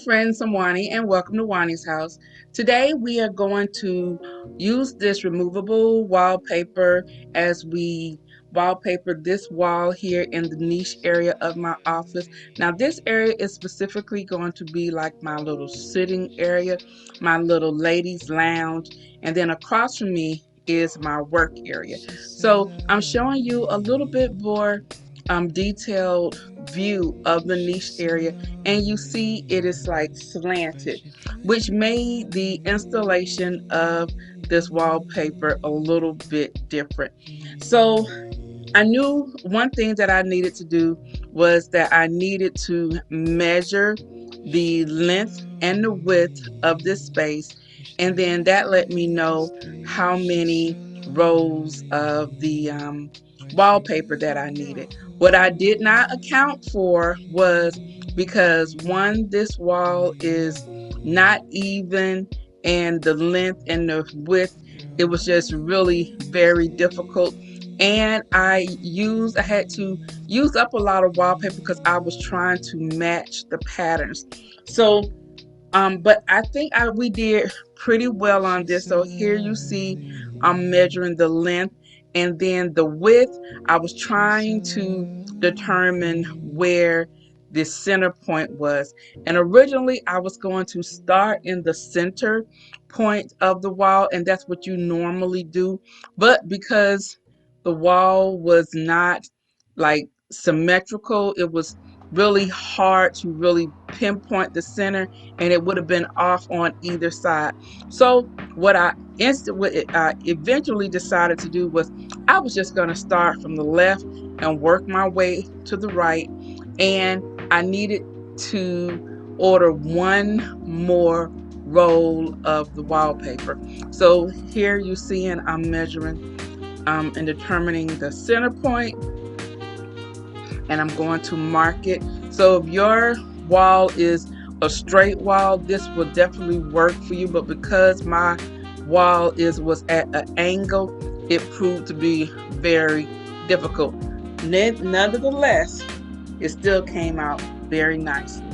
friends, I'm Juani, and welcome to Juani's house. Today we are going to use this removable wallpaper as we wallpaper this wall here in the niche area of my office. Now this area is specifically going to be like my little sitting area, my little ladies lounge, and then across from me is my work area. So I'm showing you a little bit more detailed view of the niche area, and you see it is like slanted, which made the installation of this wallpaper a little bit different. So I knew one thing that I needed to do was that I needed to measure the length and the width of this space, and then that let me know how many rows of the wallpaper that I needed. What I did not account for was because one, this wall is not even, and the length and the width, it was just really very difficult. And I had to use up a lot of wallpaper because I was trying to match the patterns. So but I think we did pretty well on this. So here you see I'm measuring the length, and then the width. I was trying to determine where the center point was. And originally I was going to start in the center point of the wall, and that's what you normally do. But because the wall was not like symmetrical, it was really hard to really pinpoint the center, and it would have been off on either side. So what I eventually decided to do was I was just going to start from the left and work my way to the right, and I needed to order one more roll of the wallpaper. So here you see, and I'm measuring and determining the center point, and I'm going to mark it. So if your wall is a straight wall, this will definitely work for you, but because my wall was at an angle, it proved to be very difficult. Nonetheless, it still came out very nicely.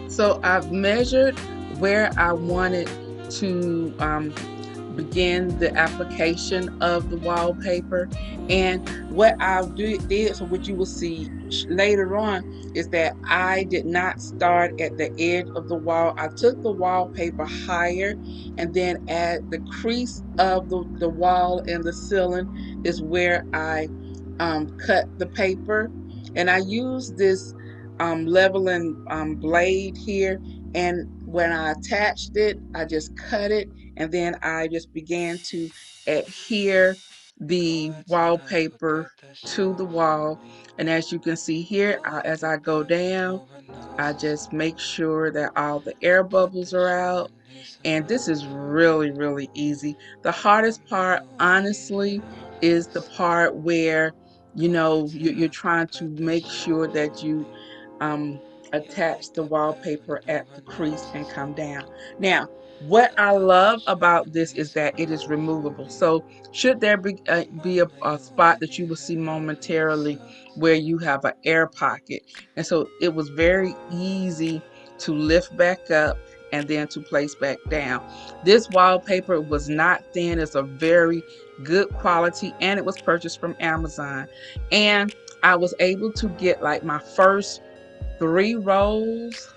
So I've measured where I wanted to begin the application of the wallpaper, and what did, so what you will see later on is that I did not start at the edge of the wall. I took the wallpaper higher, and then at the crease of the wall and the ceiling is where I cut the paper, and I used this leveling blade here, and when I attached it, I just cut it, and then I just began to adhere the wallpaper to the wall. And as you can see here, as I go down, I just make sure that all the air bubbles are out. And this is really, really easy. The hardest part, honestly, is the part where, you're trying to make sure that you um, attach the wallpaper at the crease and come down. Now, what I love about this is that it is removable. So should there be a spot that you will see momentarily where you have an air pocket. And so it was very easy to lift back up and then to place back down. This wallpaper was not thin. It's a very good quality, and it was purchased from Amazon. And I was able to get like my first 3 rolls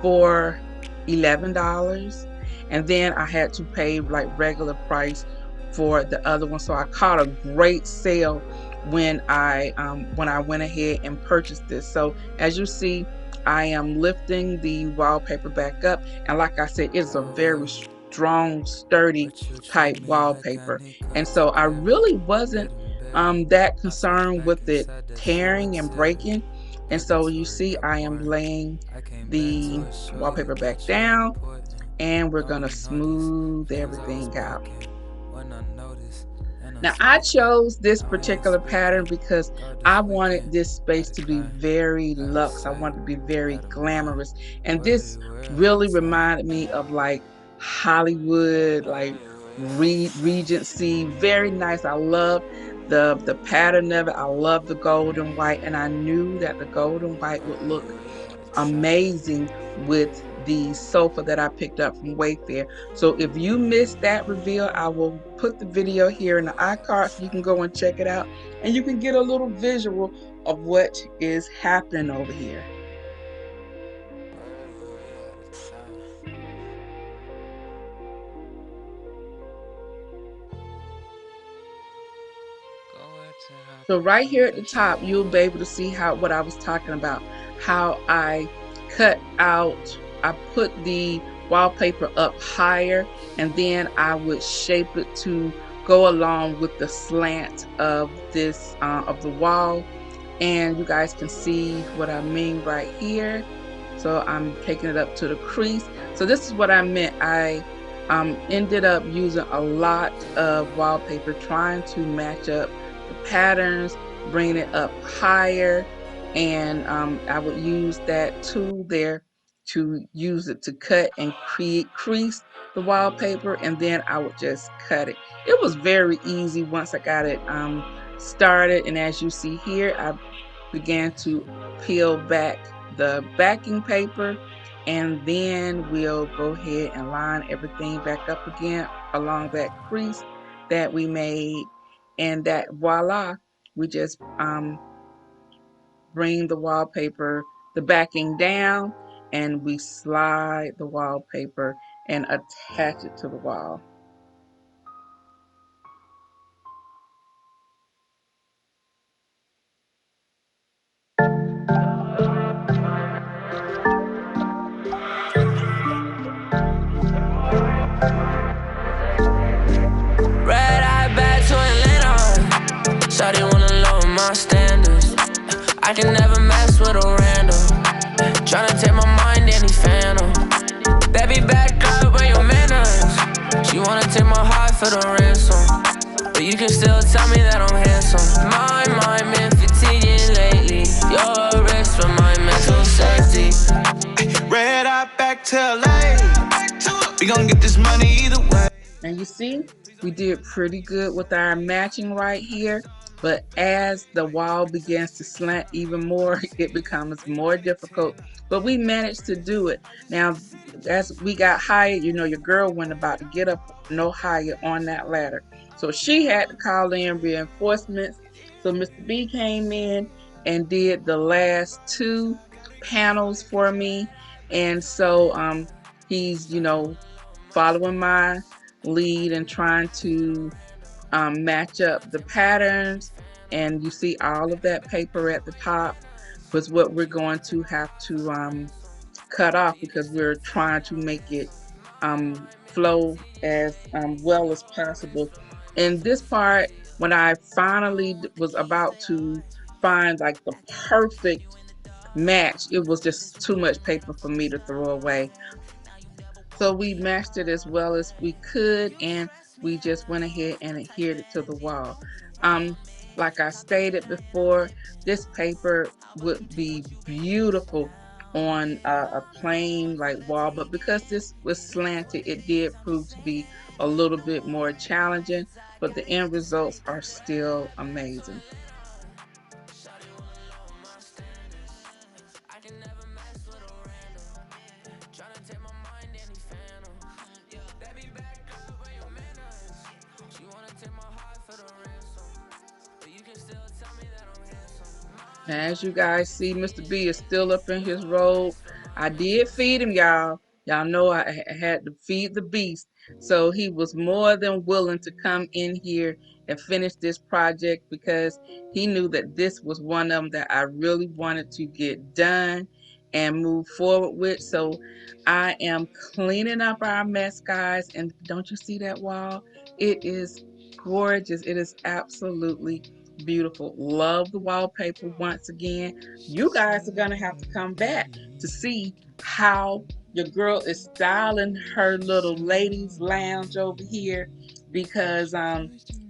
for $11, and then I had to pay like regular price for the other one. So I caught a great sale when I went ahead and purchased this. So as you see, I am lifting the wallpaper back up, and like I said, it's a very strong, sturdy type wallpaper. And so I really wasn't that concern with it tearing and breaking. And so you see I am laying the wallpaper back down, and we're gonna smooth everything out. Now I chose this particular pattern because I wanted this space to be very luxe. I wanted it to be very glamorous. And this really reminded me of like Hollywood, like Regency, very nice. I love the pattern of it. I love the gold and white, and I knew that the gold and white would look amazing with the sofa that I picked up from Wayfair. So if you missed that reveal, I will put the video here in the iCard so you can go and check it out, and you can get a little visual of what is happening over here. So right here at the top, you'll be able to see what I was talking about, how I cut out, I put the wallpaper up higher, and then I would shape it to go along with the slant of this of the wall. And you guys can see what I mean right here. So I'm taking it up to the crease. So this is what I meant. I ended up using a lot of wallpaper trying to match up the patterns, bringing it up higher, and I would use that tool there to use it to cut and crease the wallpaper, and then I would just cut it. It was very easy once I got it started, and as you see here, I began to peel back the backing paper, and then we'll go ahead and line everything back up again along that crease that we made, and that voila, we just bring the wallpaper, the backing down, and we slide the wallpaper and attach it to the wall. Red eye back to Atlanta. Shawty wanna lower my standards. I can never mess with a random. Tryna take my mind, any phantom. Baby, back up on your manners. She wanna take my heart for the ransom, but you can still tell me that I'm handsome. My mind been fatiguing lately. You're a risk for my mental safety. Red eye back to LA. We gon' get this money either way. And you see, we did pretty good with our matching right here. But as the wall begins to slant even more, it becomes more difficult. But we managed to do it. Now, as we got higher, you know, your girl wasn't about to get up no higher on that ladder. So she had to call in reinforcements. So Mr. B came in and did the last two panels for me. And so he's, you know, following my lead and trying to match up the patterns. And you see all of that paper at the top was what we're going to have to cut off, because we're trying to make it flow as well as possible. In this part, when I finally was about to find like the perfect match, it was just too much paper for me to throw away. So we matched it as well as we could, and we just went ahead and adhered it to the wall. Um, like I stated before, this paper would be beautiful on a plain like wall, but because this was slanted, it did prove to be a little bit more challenging, but the end results are still amazing. As you guys see, Mr. B is still up in his robe. I did feed him, y'all. Y'all know I had to feed the beast. So he was more than willing to come in here and finish this project, because he knew that this was one of them that I really wanted to get done and move forward with. So I am cleaning up our mess, guys. And don't you see that wall? It is gorgeous. It is absolutely beautiful. Love the wallpaper once again. You guys are going to have to come back to see how your girl is styling her little ladies lounge over here, because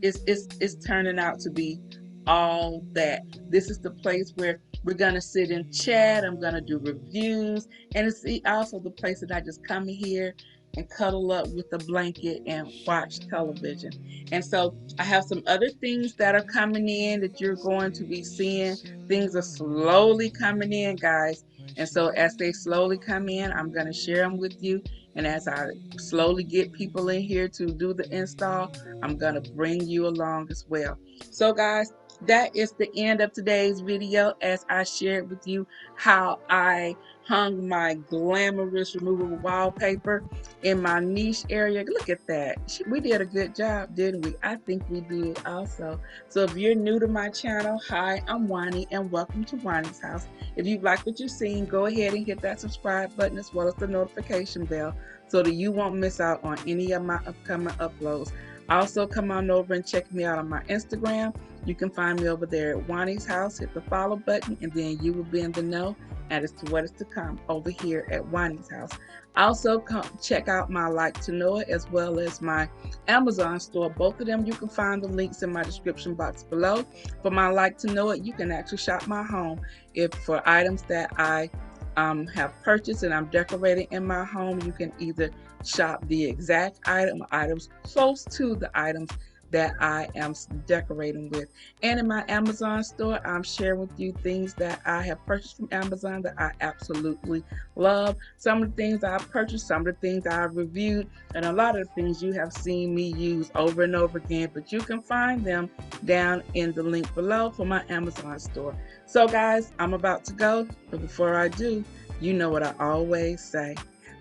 it's turning out to be all that. This is the place where we're gonna sit and chat. I'm gonna do reviews, and it's also the place that I just come in here and cuddle up with a blanket and watch television. And so I have some other things that are coming in that you're going to be seeing. Things are slowly coming in, guys. And so as they slowly come in, I'm going to share them with you. And as I slowly get people in here to do the install, I'm going to bring you along as well. So guys, that is the end of today's video, as I shared with you how I hung my glamorous removable wallpaper in my niche area. Look at that. We did a good job, didn't we? I think we did also. So if you're new to my channel, hi, I'm Juani, and welcome to Juani's house. If you like what you're seeing, go ahead and hit that subscribe button as well as the notification bell so that you won't miss out on any of my upcoming uploads. Also, come on over and check me out on my Instagram. You can find me over there at Juani's house. Hit the follow button, and then you will be in the know as to what is to come over here at Juani's house. Also, come check out my Like to Know It as well as my Amazon store. Both of them, you can find the links in my description box below. For my Like to Know It, you can actually shop my home. If for items that I have purchased and I'm decorating in my home, you can either shop the exact item or items close to the items that I am decorating with. And in my Amazon store, I'm sharing with you things that I have purchased from Amazon that I absolutely love. Some of the things I've purchased, some of the things I've reviewed, and a lot of the things you have seen me use over and over again, but you can find them down in the link below for my Amazon store. So guys, I'm about to go, but before I do, you know what I always say.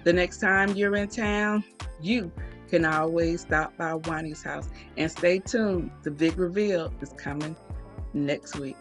The next time you're in town, you can always stop by Juani's house. And stay tuned, the big reveal is coming next week.